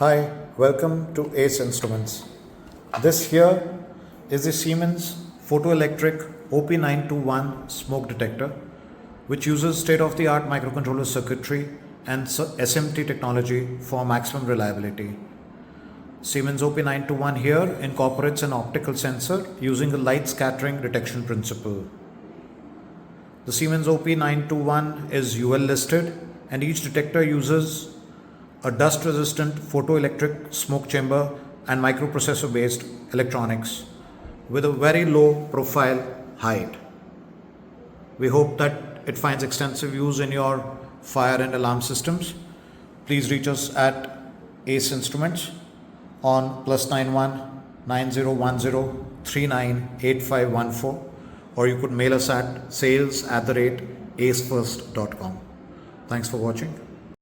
Hi, welcome to ACE Instruments. This here is the Siemens photoelectric OP921 smoke detector, which uses state-of-the-art microcontroller circuitry and SMT technology for maximum reliability. Siemens OP921 here incorporates an optical sensor using a light scattering detection principle. The Siemens OP921 is UL listed, and each detector uses a dust-resistant photoelectric smoke chamber and microprocessor-based electronics with a very low profile height. We hope that it finds extensive use in your fire and alarm systems. Please reach us at ACE Instruments on +91 9010 398514, or you could mail us at sales@acefirst.com. Thanks for watching.